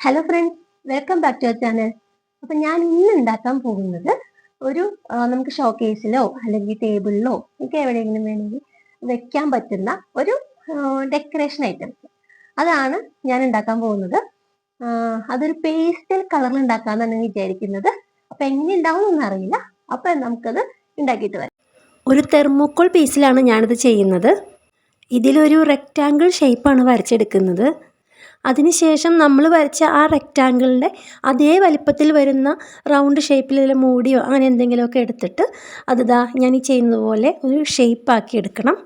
Hello friends, welcome back to our channel. Appam ഞാൻ ഇന്ന് ഉണ്ടാക്കാൻ പോകുന്നത് ഒരു നമുക്ക് ഷോക്കേസിലോ അല്ലെങ്കിൽ ടേബിളിലോ ഒക്കെ എവിടെയെങ്കിലും വേണമെങ്കിൽ വെക്കാൻ പറ്റുന്ന ഒരു ഡെക്കറേഷൻ ഐറ്റംസ്. അതാണ് ഞാൻ ഉണ്ടാക്കാൻ പോകുന്നത്. അതൊരു പേസ്റ്റൽ കളറിൽ ഉണ്ടാക്കാന്നാണ് വിചാരിക്കുന്നത്. അപ്പം എങ്ങനെ ഉണ്ടാവുമെന്നൊന്നും അറിയില്ല. അപ്പം നമുക്കത് ഉണ്ടാക്കിയിട്ട് വരാം. ഒരു തെർമോക്കോൾ പീസിലാണ് ഞാനിത് ചെയ്യുന്നത്. ഇതിലൊരു റെക്റ്റാങ്കിൾ ഷേപ്പാണ് വരച്ചെടുക്കുന്നത്. അതിനുശേഷം നമ്മൾ വരച്ച ആ റെക്റ്റാങ്കിളിൻ്റെ അതേ വലിപ്പത്തിൽ വരുന്ന റൗണ്ട് ഷേപ്പിലുള്ള മൂടിയോ അങ്ങനെ എന്തെങ്കിലുമൊക്കെ എടുത്തിട്ട് അതിതാ ഞാൻ ഈ ചെയ്യുന്നത് പോലെ ഒരു ഷേപ്പാക്കി എടുക്കണം.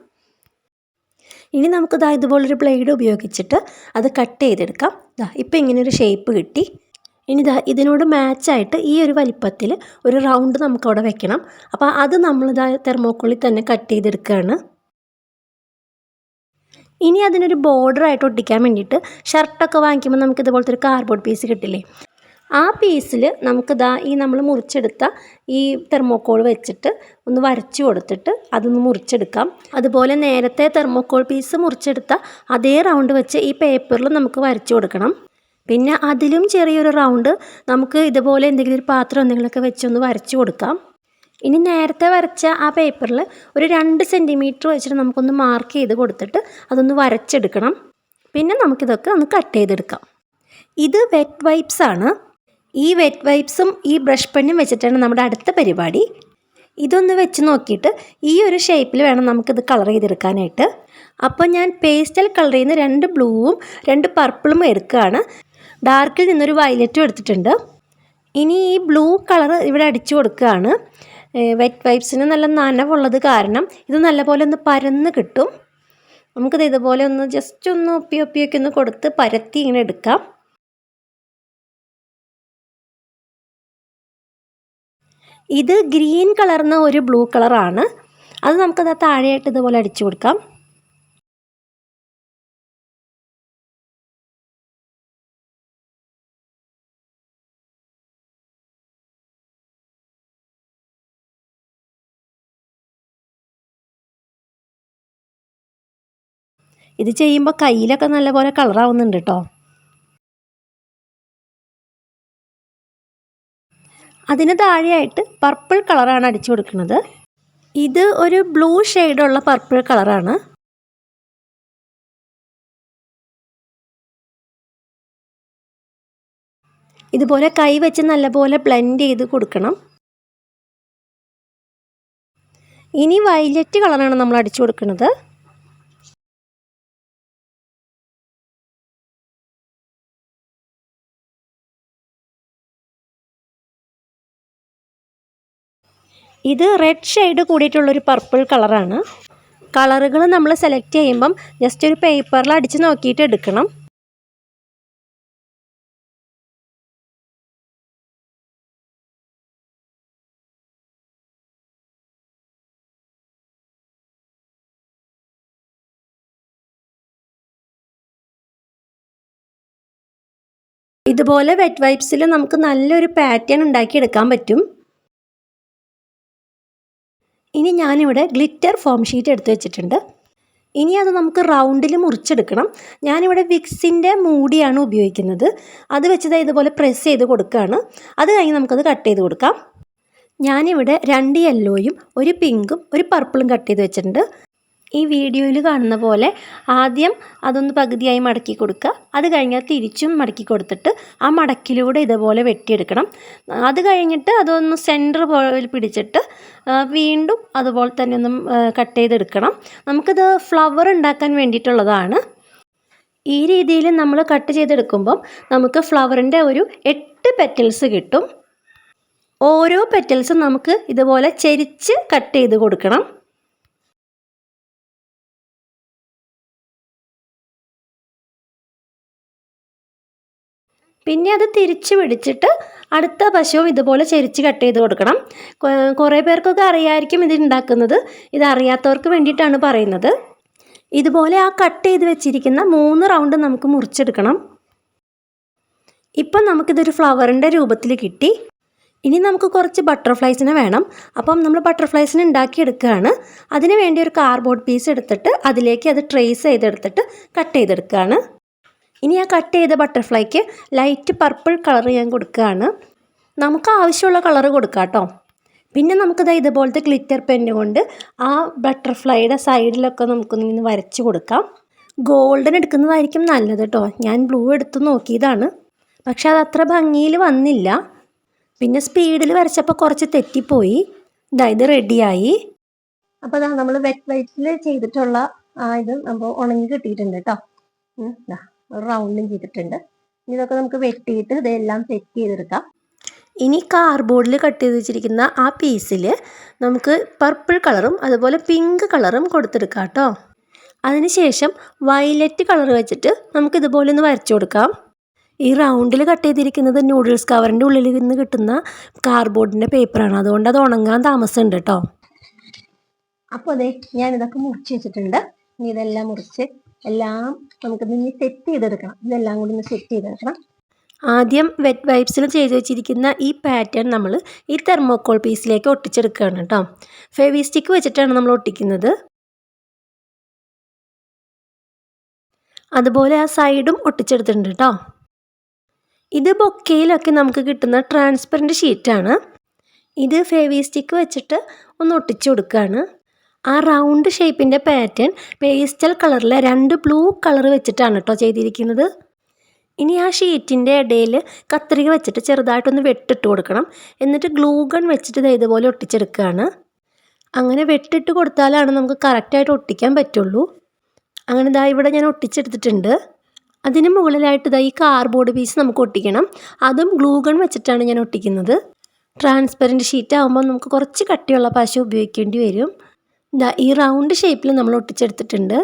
ഇനി നമുക്കിതാ ഇതുപോലൊരു ബ്ലേഡ് ഉപയോഗിച്ചിട്ട് അത് കട്ട് ചെയ്തെടുക്കാം. ഇപ്പം ഇങ്ങനെയൊരു ഷേപ്പ് കിട്ടി. ഇനി ഇതിനോട് മാച്ചായിട്ട് ഈ ഒരു വലിപ്പത്തിൽ ഒരു റൗണ്ട് നമുക്കവിടെ വെക്കണം. അപ്പോൾ അത് നമ്മളിതാ തെർമോക്കോളിൽ തന്നെ കട്ട് ചെയ്തെടുക്കുകയാണ്. ഇനി അതിനൊരു ബോർഡറായിട്ട് ഒട്ടിക്കാൻ വേണ്ടിയിട്ട് ഷർട്ടൊക്കെ വാങ്ങിക്കുമ്പോൾ നമുക്ക് ഇതുപോലത്തെ ഒരു കാർഡ്ബോർഡ് പീസ് കിട്ടില്ലേ, ആ പീസിൽ നമുക്കിതാ ഈ നമ്മൾ മുറിച്ചെടുത്ത ഈ തെർമോക്കോൾ വെച്ചിട്ട് ഒന്ന് വരച്ചു കൊടുത്തിട്ട് അതൊന്ന് മുറിച്ചെടുക്കാം. അതുപോലെ നേരത്തെ തെർമോക്കോൾ പീസ് മുറിച്ചെടുത്ത അതേ റൗണ്ട് വെച്ച് ഈ പേപ്പറിൽ നമുക്ക് വരച്ചു കൊടുക്കണം. പിന്നെ അതിലും ചെറിയൊരു റൗണ്ട് നമുക്ക് ഇതുപോലെ എന്തെങ്കിലും ഒരു പാത്രം എന്തെങ്കിലുമൊക്കെ വെച്ചൊന്ന് വരച്ചു കൊടുക്കാം. ഇനി നേരത്തെ വരച്ച ആ പേപ്പറിൽ ഒരു 2 സെൻറ്റിമീറ്റർ വെച്ചിട്ട് നമുക്കൊന്ന് മാർക്ക് ചെയ്ത് കൊടുത്തിട്ട് അതൊന്ന് വരച്ചെടുക്കണം. പിന്നെ നമുക്കിതൊക്കെ ഒന്ന് കട്ട് ചെയ്തെടുക്കാം. ഇത് വെറ്റ് വൈപ്സ് ആണ്. ഈ വെറ്റ് വൈപ്സും ഈ ബ്രഷ് പെന്നും വെച്ചിട്ടാണ് നമ്മുടെ അടുത്ത പരിപാടി. ഇതൊന്ന് വെച്ച് നോക്കിയിട്ട് ഈ ഒരു ഷേപ്പിൽ വേണം നമുക്കിത് കളർ ചെയ്തെടുക്കാനായിട്ട്. അപ്പോൾ ഞാൻ പേസ്റ്റൽ കളറിൽ നിന്ന് 2 ബ്ലൂവും 2 പർപ്പിളും എടുക്കുകയാണ്. ഡാർക്കിൽ നിന്നൊരു വയലറ്റും എടുത്തിട്ടുണ്ട്. ഇനി ഈ ബ്ലൂ കളർ ഇവിടെ അടിച്ചു കൊടുക്കുകയാണ്. വെറ്റ് വൈപ്സിന് നല്ല നനവുള്ളത് കാരണം ഇത് നല്ലപോലെ ഒന്ന് പരന്ന് കിട്ടും. നമുക്കിത് ഇതുപോലെ ഒന്ന് ജസ്റ്റ് ഒന്ന് ഒപ്പിയൊക്കെ ഒന്ന് കൊടുത്ത് പരത്തി ഇങ്ങനെ എടുക്കാം. ഇത് ഗ്രീൻ കളർന്ന ഒരു ബ്ലൂ കളറാണ്. അത് നമുക്കത് താഴെയായിട്ട് ഇതുപോലെ അടിച്ചു കൊടുക്കാം. ഇത് ചെയ്യുമ്പോൾ കയ്യിലൊക്കെ നല്ലപോലെ കളറാവുന്നുണ്ട് കേട്ടോ. അതിന് താഴെയായിട്ട് പർപ്പിൾ കളറാണ് അടിച്ചു കൊടുക്കുന്നത്. ഇത് ഒരു ബ്ലൂ ഷെയ്ഡുള്ള പർപ്പിൾ കളറാണ്. ഇതുപോലെ കൈ വെച്ച് നല്ലപോലെ ബ്ലെൻഡ് ചെയ്ത് കൊടുക്കണം. ഇനി വയലറ്റ് കളറാണ് നമ്മൾ അടിച്ചു കൊടുക്കുന്നത്. ഇത് റെഡ് ഷെയ്ഡ് കൂടിയിട്ടുള്ളൊരു പർപ്പിൾ കളറാണ്. കളറുകൾ നമ്മൾ സെലക്ട് ചെയ്യുമ്പം ജസ്റ്റ് ഒരു പേപ്പറിൽ അടിച്ച് നോക്കിയിട്ട് എടുക്കണം. ഇതുപോലെ വെറ്റ് വൈപ്സിൽ നമുക്ക് നല്ലൊരു പാറ്റേൺ ഉണ്ടാക്കിയെടുക്കാൻ പറ്റും. ഇനി ഞാനിവിടെ ഗ്ലിറ്റർ ഫോം ഷീറ്റ് എടുത്ത് വെച്ചിട്ടുണ്ട്. ഇനി അത് നമുക്ക് റൗണ്ടിൽ മുറിച്ചെടുക്കണം. ഞാനിവിടെ വിക്സിൻ്റെ മൂടിയാണ് ഉപയോഗിക്കുന്നത്. അത് വെച്ചത് ഇതുപോലെ പ്രസ് ചെയ്ത് കൊടുക്കുകയാണ്. അത് കഴിഞ്ഞ് നമുക്കത് കട്ട് ചെയ്ത് കൊടുക്കാം. ഞാനിവിടെ 2 യെല്ലോയും 1 പിങ്കും 1 പർപ്പിളും കട്ട് ചെയ്ത് വെച്ചിട്ടുണ്ട്. ഈ വീഡിയോയിൽ കാണുന്ന പോലെ ആദ്യം അതൊന്ന് പകുതിയായി മടക്കി കൊടുക്കുക. അത് കഴിഞ്ഞാൽ തിരിച്ചും മടക്കി കൊടുത്തിട്ട് ആ മടക്കിലൂടെ ഇതുപോലെ വെട്ടിയെടുക്കണം. അത് കഴിഞ്ഞിട്ട് അതൊന്ന് സെൻറ്റർ പോലെ പിടിച്ചിട്ട് വീണ്ടും അതുപോലെ തന്നെ ഒന്ന് കട്ട് ചെയ്തെടുക്കണം. നമുക്കിത് ഫ്ലവർ ഉണ്ടാക്കാൻ വേണ്ടിയിട്ടുള്ളതാണ്. ഈ രീതിയിൽ നമ്മൾ കട്ട് ചെയ്തെടുക്കുമ്പം നമുക്ക് ഫ്ലവറിൻ്റെ ഒരു 8 പെറ്റൽസ് കിട്ടും. ഓരോ പെറ്റൽസും നമുക്ക് ഇതുപോലെ ചെരിച്ച് കട്ട് ചെയ്ത് കൊടുക്കണം. പിന്നെ അത് തിരിച്ച് പിടിച്ചിട്ട് അടുത്ത വശവും ഇതുപോലെ ചെരിച്ച് കട്ട് ചെയ്ത് കൊടുക്കണം. കുറേ പേർക്കൊക്കെ അറിയാമായിരിക്കും ഇത് ഉണ്ടാക്കുന്നത്. ഇത് അറിയാത്തവർക്ക് വേണ്ടിയിട്ടാണ് പറയുന്നത്. ഇതുപോലെ ആ കട്ട് ചെയ്ത് വെച്ചിരിക്കുന്ന 3 റൗണ്ട് നമുക്ക് മുറിച്ചെടുക്കണം. ഇപ്പം നമുക്കിതൊരു ഫ്ലവറിൻ്റെ രൂപത്തിൽ കിട്ടി. ഇനി നമുക്ക് കുറച്ച് ബട്ടർഫ്ലൈസിനെ വേണം. അപ്പം നമ്മൾ ബട്ടർഫ്ലൈസിനെ ഉണ്ടാക്കിയെടുക്കുകയാണ്. അതിന് വേണ്ടി ഒരു കാർഡ്ബോർഡ് പീസ് എടുത്തിട്ട് അതിലേക്ക് അത് ട്രേസ് ചെയ്തെടുത്തിട്ട് കട്ട് ചെയ്തെടുക്കുകയാണ്. ഇനി ആ കട്ട് ചെയ്ത ബട്ടർഫ്ലൈക്ക് ലൈറ്റ് പർപ്പിൾ കളർ ഞാൻ കൊടുക്കുകയാണ്. നമുക്ക് ആവശ്യമുള്ള കളർ കൊടുക്കാം കേട്ടോ. പിന്നെ നമുക്കിത് ഇതുപോലത്തെ ഗ്ലിറ്റർ പെന്ന് കൊണ്ട് ആ ബട്ടർഫ്ലൈയുടെ സൈഡിലൊക്കെ നമുക്കൊന്നിങ്ങനെ വരച്ച് കൊടുക്കാം. ഗോൾഡൻ എടുക്കുന്നതായിരിക്കും നല്ലത് കേട്ടോ. ഞാൻ ബ്ലൂ എടുത്ത് നോക്കിയതാണ്, പക്ഷെ അത് അത്ര ഭംഗിയിൽ വന്നില്ല. പിന്നെ സ്പീഡിൽ വരച്ചപ്പോൾ കുറച്ച് തെറ്റിപ്പോയി. ഇത് റെഡിയായി. അപ്പോൾ നമ്മൾ വെറ്റ് വൈറ്റിൽ ചെയ്തിട്ടുള്ള ഇത് നമ്മൾ ഉണങ്ങി കിട്ടിയിട്ടുണ്ട് കേട്ടോ. ഒരു റൗണ്ടും ചെയ്തിട്ടുണ്ട്. ഇതൊക്കെ നമുക്ക് വെട്ടിയിട്ട് ഇതെല്ലാം സെറ്റ് ചെയ്തെടുക്കാം. ഇനി കാർഡ്ബോർഡിൽ കട്ട് ചെയ്ത് വെച്ചിരിക്കുന്ന ആ പീസിൽ നമുക്ക് പർപ്പിൾ കളറും അതുപോലെ പിങ്ക് കളറും കൊടുത്തെടുക്കാം കേട്ടോ. അതിനുശേഷം വയലറ്റ് കളർ വെച്ചിട്ട് നമുക്കിതുപോലെ ഒന്ന് വരച്ചു കൊടുക്കാം. ഈ റൗണ്ടിൽ കട്ട് ചെയ്തിരിക്കുന്നത് നൂഡിൽസ് കവറിൻ്റെ ഉള്ളിൽ നിന്ന് കിട്ടുന്ന കാർഡ്ബോർഡിൻ്റെ പേപ്പറാണ്, അതുകൊണ്ട് അത് ഉണങ്ങാൻ താമസമുണ്ട് കേട്ടോ. അപ്പോൾ അതെ ഞാനിതൊക്കെ മുറിച്ച് വെച്ചിട്ടുണ്ട്. ഇനി ഇതെല്ലാം മുറിച്ച് എല്ലാം നമുക്കിത് ഇനി സെറ്റ് ചെയ്തെടുക്കണം. ഇതെല്ലാം കൂടി ഒന്ന് സെറ്റ് ചെയ്തെടുക്കണം. ആദ്യം വെറ്റ് വൈപ്സിൽ ചെയ്ത് വെച്ചിരിക്കുന്ന ഈ പാറ്റേൺ നമ്മൾ ഈ തെർമോക്കോൾ പീസിലേക്ക് ഒട്ടിച്ചെടുക്കുകയാണ് കേട്ടോ. ഫെവി സ്റ്റിക്ക് വെച്ചിട്ടാണ് നമ്മൾ ഒട്ടിക്കുന്നത്. അതുപോലെ ആ സൈഡും ഒട്ടിച്ചെടുത്തിട്ടുണ്ട് കേട്ടോ. ഇത് ബൊക്കയിലൊക്കെ നമുക്ക് കിട്ടുന്ന ട്രാൻസ്പെറൻറ്റ് ഷീറ്റാണ്. ഇത് ഫെവി സ്റ്റിക്ക് വെച്ചിട്ട് ഒന്ന് ഒട്ടിച്ചു കൊടുക്കുകയാണ്. ആ റൗണ്ട് ഷേപ്പിൻ്റെ പാറ്റേൺ പേസ്റ്റൽ കളറിലെ 2 ബ്ലൂ കളർ വെച്ചിട്ടാണ് കേട്ടോ ചെയ്തിരിക്കുന്നത്. ഇനി ആ ഷീറ്റിൻ്റെ ഇടയിൽ കത്രിക വെച്ചിട്ട് ചെറുതായിട്ടൊന്ന് വെട്ടിട്ട് കൊടുക്കണം. എന്നിട്ട് ഗ്ലൂ ഗൺ വെച്ചിട്ട് ഇതുപോലെ ഒട്ടിച്ചെടുക്കുകയാണ്. അങ്ങനെ വെട്ടിട്ട് കൊടുത്താലാണ് നമുക്ക് കറക്റ്റായിട്ട് ഒട്ടിക്കാൻ പറ്റുള്ളൂ. അങ്ങനെ ഇവിടെ ഞാൻ ഒട്ടിച്ചെടുത്തിട്ടുണ്ട്. അതിന് മുകളിലായിട്ട് ഈ കാർഡ്ബോർഡ് പീസ് നമുക്ക് ഒട്ടിക്കണം. അതും ഗ്ലൂ ഗൺ വെച്ചിട്ടാണ് ഞാൻ ഒട്ടിക്കുന്നത്. ട്രാൻസ്പെറൻറ്റ് ഷീറ്റ് ആകുമ്പോൾ നമുക്ക് കുറച്ച് കട്ടിയുള്ള പശ ഉപയോഗിക്കേണ്ടി വരും. ഈ റൗണ്ട് ഷേപ്പിൽ നമ്മൾ ഒട്ടിച്ചെടുത്തിട്ടുണ്ട്.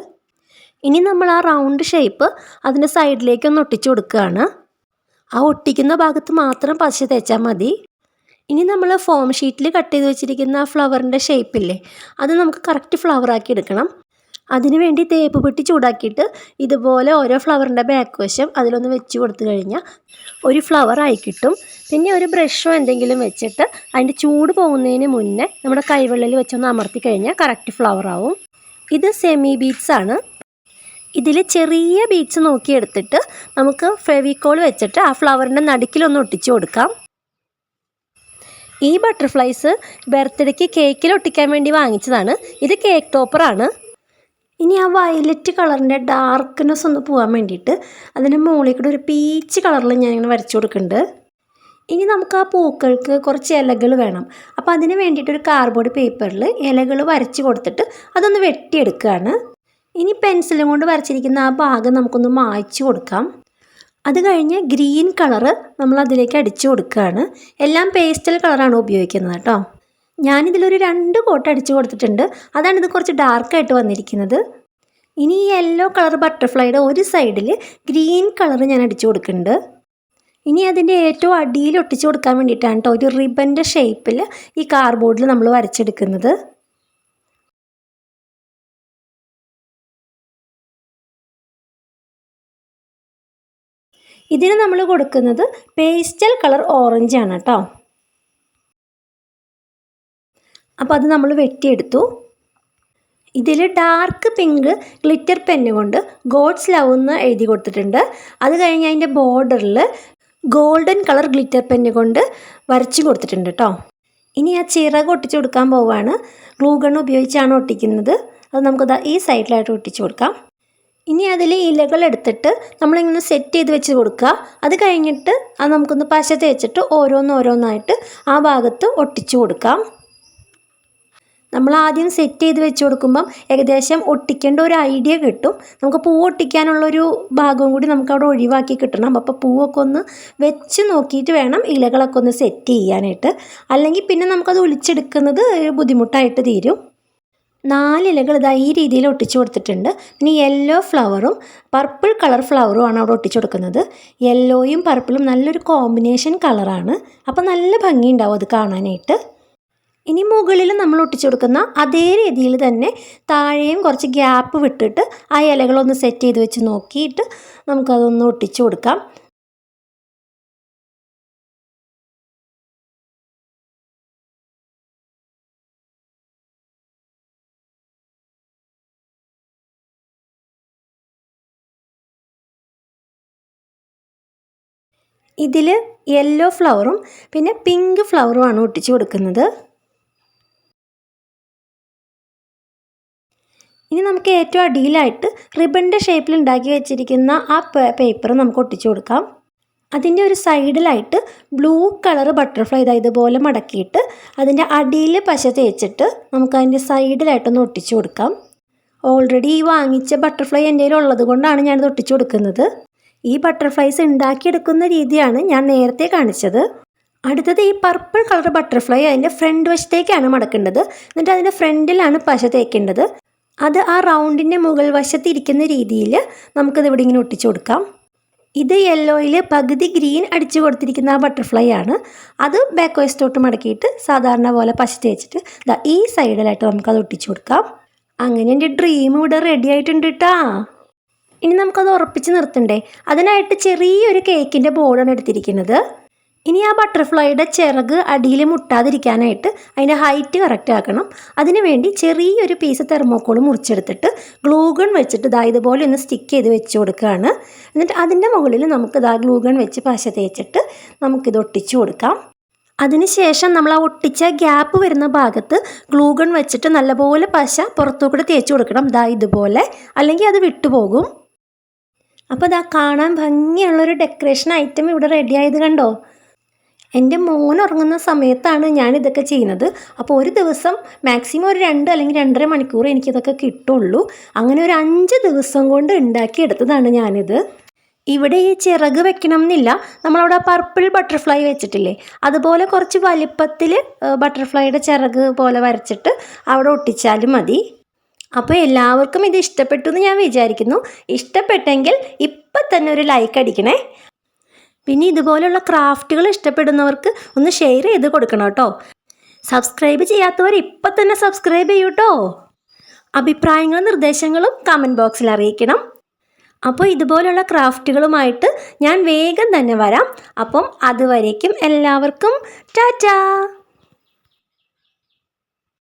ഇനി നമ്മൾ ആ റൗണ്ട് ഷേപ്പ് അതിൻ്റെ സൈഡിലേക്ക് ഒന്ന് ഒട്ടിച്ചു കൊടുക്കുകയാണ്. ആ ഒട്ടിക്കുന്ന ഭാഗത്ത് മാത്രം പശ തേച്ചാൽ മതി. ഇനി നമ്മൾ ഫോം ഷീറ്റിൽ കട്ട് ചെയ്ത് വെച്ചിരിക്കുന്ന ആ ഫ്ലവറിൻ്റെ ഷേപ്പില്ലേ, അത് നമുക്ക് കറക്റ്റ് ഫ്ലവറാക്കി എടുക്കണം. അതിനുവേണ്ടി തേപ്പ് പെട്ടി ചൂടാക്കിയിട്ട് ഇതുപോലെ ഓരോ ഫ്ലവറിൻ്റെ ബാക്ക് വശം അതിലൊന്ന് വെച്ച് കൊടുത്തു കഴിഞ്ഞാൽ ഒരു ഫ്ലവറായി കിട്ടും. പിന്നെ ഒരു ബ്രഷോ എന്തെങ്കിലും വെച്ചിട്ട് അതിൻ്റെ ചൂട് പോകുന്നതിന് മുന്നേ നമ്മുടെ കൈവെള്ളയിൽ വെച്ചൊന്ന് അമർത്തി കഴിഞ്ഞാൽ കറക്റ്റ് ഫ്ലവറാവും. ഇത് സെമി ബീഡ്സ് ആണ്. ഇതിൽ ചെറിയ ബീഡ്സ് നോക്കിയെടുത്തിട്ട് നമുക്ക് ഫെവിക്കോൾ വെച്ചിട്ട് ആ ഫ്ലവറിൻ്റെ നടുക്കിലൊന്ന് ഒട്ടിച്ചു കൊടുക്കാം. ഈ ബട്ടർഫ്ലൈസ് ബർത്ത്ഡേക്ക് കേക്കിൽ ഒട്ടിക്കാൻ വേണ്ടി വാങ്ങിച്ചതാണ്. ഇത് കേക്ക് ടോപ്പറാണ്. ഇനി ആ വയലറ്റ് കളറിൻ്റെ ഡാർക്ക്നെസ് ഒന്ന് പോകാൻ വേണ്ടിയിട്ട് അതിൻ്റെ മുകളിൽ കൂടെ ഒരു പീച്ച് കളറിൽ ഞാനിങ്ങനെ വരച്ചു കൊടുക്കുന്നുണ്ട്. ഇനി നമുക്ക് ആ പൂക്കൾക്ക് കുറച്ച് ഇലകൾ വേണം. അപ്പോൾ അതിന് വേണ്ടിയിട്ടൊരു കാർഡ്ബോർഡ് പേപ്പറിൽ ഇലകൾ വരച്ച് കൊടുത്തിട്ട് അതൊന്ന് വെട്ടിയെടുക്കുകയാണ്. ഇനി പെൻസിലും കൊണ്ട് വരച്ചിരിക്കുന്ന ആ ഭാഗം നമുക്കൊന്ന് മായ്ച്ചു കൊടുക്കാം. അത് കഴിഞ്ഞ് ഗ്രീൻ കളറ് നമ്മൾ അതിലേക്ക് അടിച്ചു കൊടുക്കുകയാണ്. എല്ലാം പേസ്റ്റൽ കളറാണ് ഉപയോഗിക്കുന്നത് കേട്ടോ. ഞാനിതിലൊരു 2 കോട്ട് അടിച്ചു കൊടുത്തിട്ടുണ്ട്. അതാണ് ഇത് കുറച്ച് ഡാർക്കായിട്ട് വന്നിരിക്കുന്നത്. ഇനി ഈ യെല്ലോ കളർ ബട്ടർഫ്ലൈയുടെ ഒരു സൈഡിൽ ഗ്രീൻ കളർ ഞാൻ അടിച്ചു കൊടുക്കുന്നുണ്ട്. ഇനി അതിൻ്റെ ഏറ്റവും അടിയിൽ ഒട്ടിച്ചു കൊടുക്കാൻ വേണ്ടിയിട്ടാണ് കേട്ടോ ഒരു റിബൻ്റെ ഷേപ്പിൽ ഈ കാർഡ്ബോർഡിൽ നമ്മൾ വരച്ചെടുക്കുന്നത്. ഇതിന് നമ്മൾ കൊടുക്കുന്നത് പേസ്റ്റൽ കളർ ഓറഞ്ച് ആണ് കേട്ടോ. അപ്പോൾ അത് നമ്മൾ വെട്ടിയെടുത്തു. ഇതിൽ ഡാർക്ക് പിങ്ക് ഗ്ലിറ്റർ പെന്ന് കൊണ്ട് ഗോഡ്സ് ലവ് എന്ന് എഴുതി കൊടുത്തിട്ടുണ്ട്. അത് കഴിഞ്ഞ് അതിൻ്റെ ബോർഡറിൽ ഗോൾഡൻ കളർ ഗ്ലിറ്റർ പെന്ന് കൊണ്ട് വരച്ച് കൊടുത്തിട്ടുണ്ട് കേട്ടോ. ഇനി ആ ചിറക് ഒട്ടിച്ചു കൊടുക്കാൻ പോവുകയാണ്. ഗ്ലൂ ഗൺ ഉപയോഗിച്ചാണ് ഒട്ടിക്കുന്നത്. അത് നമുക്കത് ഈ സൈഡിലായിട്ട് ഒട്ടിച്ചു കൊടുക്കാം. ഇനി അതിൽ ഇലകൾ എടുത്തിട്ട് നമ്മളിങ്ങനെ സെറ്റ് ചെയ്ത് വെച്ച് കൊടുക്കുക. അത് കഴിഞ്ഞിട്ട് അത് നമുക്കൊന്ന് പശ തേച്ചിട്ട് ഓരോന്നോരോന്നായിട്ട് ആ ഭാഗത്ത് ഒട്ടിച്ചു കൊടുക്കാം. നമ്മൾ ആദ്യം സെറ്റ് ചെയ്ത് വെച്ച് കൊടുക്കുമ്പം ഏകദേശം ഒട്ടിക്കേണ്ട ഒരു ഐഡിയ കിട്ടും. നമുക്ക് പൂ ഒട്ടിക്കാനുള്ളൊരു ഭാഗവും കൂടി നമുക്കവിടെ ഒഴിവാക്കി കിട്ടണം. അപ്പോൾ പൂവൊക്കെ ഒന്ന് വെച്ച് നോക്കിയിട്ട് വേണം ഇലകളൊക്കെ ഒന്ന് സെറ്റ് ചെയ്യാനായിട്ട്. അല്ലെങ്കിൽ പിന്നെ നമുക്കത് ഒളിച്ചെടുക്കുന്നത് ബുദ്ധിമുട്ടായിട്ട് തീരും. 4 ഇലകൾ ഈ രീതിയിൽ ഒട്ടിച്ചു കൊടുത്തിട്ടുണ്ട്. ഇനി യെല്ലോ ഫ്ലവറും പർപ്പിൾ കളർ ഫ്ലവറും ആണ് അവിടെ ഒട്ടിച്ചു കൊടുക്കുന്നത്. യെല്ലോയും പർപ്പിളും നല്ലൊരു കോമ്പിനേഷൻ കളറാണ്. അപ്പോൾ നല്ല ഭംഗിയുണ്ടാവും അത് കാണാനായിട്ട്. ഇനി മുകളിൽ നമ്മൾ ഒട്ടിച്ചു കൊടുക്കുന്ന അതേ രീതിയിൽ തന്നെ താഴെയും കുറച്ച് ഗ്യാപ്പ് വിട്ടിട്ട് ആ ഇലകളൊന്ന് സെറ്റ് ചെയ്ത് വെച്ച് നോക്കിയിട്ട് നമുക്കതൊന്ന് ഒട്ടിച്ചു കൊടുക്കാം. ഇതിൽ യെല്ലോ ഫ്ലവറും പിന്നെ പിങ്ക് ഫ്ലവറുമാണ് ഒട്ടിച്ചു കൊടുക്കുന്നത്. ഇനി നമുക്ക് ഏറ്റവും അടിയിലായിട്ട് റിബണിൻ്റെ ഷേപ്പിൽ ഉണ്ടാക്കി വെച്ചിരിക്കുന്ന ആ പേപ്പർ നമുക്ക് ഒട്ടിച്ചു കൊടുക്കാം. അതിൻ്റെ ഒരു സൈഡിലായിട്ട് ബ്ലൂ കളർ ബട്ടർഫ്ലൈ ഇതുപോലെ മടക്കിയിട്ട് അതിൻ്റെ അടിയിൽ പശ തേച്ചിട്ട് നമുക്ക് അതിൻ്റെ സൈഡിലായിട്ടൊന്ന് ഒട്ടിച്ചു കൊടുക്കാം. ഓൾറെഡി ഈ വാങ്ങിച്ച ബട്ടർഫ്ലൈ എൻ്റെ കയ്യിൽ ഉള്ളത് കൊണ്ടാണ് ഞാനിത് ഒട്ടിച്ചു കൊടുക്കുന്നത്. ഈ ബട്ടർഫ്ലൈസ് ഉണ്ടാക്കിയെടുക്കുന്ന രീതിയാണ് ഞാൻ നേരത്തെ കാണിച്ചത്. അടുത്തത് ഈ പർപ്പിൾ കളർ ബട്ടർഫ്ലൈ അതിൻ്റെ ഫ്രണ്ട് വശത്തേക്കാണ് മടക്കേണ്ടത്. എന്നിട്ട് അതിൻ്റെ ഫ്രണ്ടിലാണ് പശ തേക്കേണ്ടത്. അത് ആ റൗണ്ടിൻ്റെ മുകൾ വശത്ത് ഇരിക്കുന്ന രീതിയിൽ നമുക്കത് ഇവിടെ ഇങ്ങനെ ഒട്ടിച്ചു കൊടുക്കാം. ഇത് യെല്ലോയിൽ പകുതി ഗ്രീൻ അടിച്ചു കൊടുത്തിരിക്കുന്ന ആ ബട്ടർഫ്ലൈ ആണ്. അത് ബാക്ക് വശത്തോട്ട് മടക്കിയിട്ട് സാധാരണ പോലെ പശ തേച്ചിട്ട് ഈ സൈഡിലായിട്ട് നമുക്കത് ഒട്ടിച്ചു കൊടുക്കാം. അങ്ങനെ എൻ്റെ ഡ്രീം ഇവിടെ റെഡി ആയിട്ടുണ്ട് കേട്ടാ. ഇനി നമുക്കത് ഉറപ്പിച്ച് നിർത്തണ്ടേ, അതിനായിട്ട് ചെറിയൊരു കേക്കിൻ്റെ ബോർഡാണ് എടുത്തിരിക്കുന്നത്. ഇനി ആ ബട്ടർഫ്ലൈയുടെ ചിറക് അടിയിൽ മുട്ടാതിരിക്കാനായിട്ട് അതിൻ്റെ ഹൈറ്റ് കറക്റ്റ് ആക്കണം. അതിന് വേണ്ടി ചെറിയൊരു പീസ് തെർമോക്കോൾ മുറിച്ചെടുത്തിട്ട് ഗ്ലൂഗൺ വെച്ചിട്ട് ഇതുപോലെ ഒന്ന് സ്റ്റിക്ക് ചെയ്ത് വെച്ച് കൊടുക്കുകയാണ്. എന്നിട്ട് അതിൻ്റെ മുകളിൽ നമുക്ക് ഗ്ലൂഗൺ വെച്ച് പശ തേച്ചിട്ട് നമുക്കിത് ഒട്ടിച്ചു കൊടുക്കാം. അതിനുശേഷം നമ്മൾ ആ ഒട്ടിച്ച ഗ്യാപ്പ് വരുന്ന ഭാഗത്ത് ഗ്ലൂഗൺ വെച്ചിട്ട് നല്ലപോലെ പശ പുറത്തുകൂടെ തേച്ച് കൊടുക്കണം. ഇതുപോലെ, അല്ലെങ്കിൽ അത് വിട്ടുപോകും. അപ്പോൾ കാണാൻ ഭംഗിയുള്ളൊരു ഡെക്കറേഷൻ ഐറ്റം ഇവിടെ റെഡി ആയത് കണ്ടോ. എൻ്റെ മോൻ ഉറങ്ങുന്ന സമയത്താണ് ഞാനിതൊക്കെ ചെയ്യുന്നത്. അപ്പോൾ ഒരു ദിവസം മാക്സിമം ഒരു 2 അല്ലെങ്കിൽ 2.5 മണിക്കൂർ എനിക്കിതൊക്കെ കിട്ടുള്ളൂ. അങ്ങനെ ഒരു 5 ദിവസം കൊണ്ട് ഉണ്ടാക്കിയെടുത്തതാണ് ഞാനിത്. ഇവിടെ ഈ ചിറക് വെക്കണം എന്നില്ല. നമ്മളവിടെ പർപ്പിൾ ബട്ടർഫ്ലൈ വെച്ചിട്ടില്ലേ, അതുപോലെ കുറച്ച് വലിപ്പത്തിൽ ബട്ടർഫ്ലൈയുടെ ചിറക് പോലെ വരച്ചിട്ട് അവിടെ ഒട്ടിച്ചാലും മതി. അപ്പോൾ എല്ലാവർക്കും ഇത് ഇഷ്ടപ്പെട്ടു എന്ന് ഞാൻ വിചാരിക്കുന്നു. ഇഷ്ടപ്പെട്ടെങ്കിൽ ഇപ്പം തന്നെ ഒരു ലൈക്ക് അടിക്കണേ. പിന്നെ ഇതുപോലെയുള്ള ക്രാഫ്റ്റുകൾ ഇഷ്ടപ്പെടുന്നവർക്ക് ഒന്ന് ഷെയർ ചെയ്ത് കൊടുക്കണം കേട്ടോ. സബ്സ്ക്രൈബ് ചെയ്യാത്തവർ ഇപ്പം തന്നെ സബ്സ്ക്രൈബ് ചെയ്യൂ കേട്ടോ. അഭിപ്രായങ്ങളും നിർദ്ദേശങ്ങളും കമൻറ്റ് ബോക്സിൽ അറിയിക്കണം. അപ്പോൾ ഇതുപോലുള്ള ക്രാഫ്റ്റുകളുമായിട്ട് ഞാൻ വേഗം തന്നെ വരാം. അപ്പം അതുവരേക്കും എല്ലാവർക്കും ടാറ്റാ.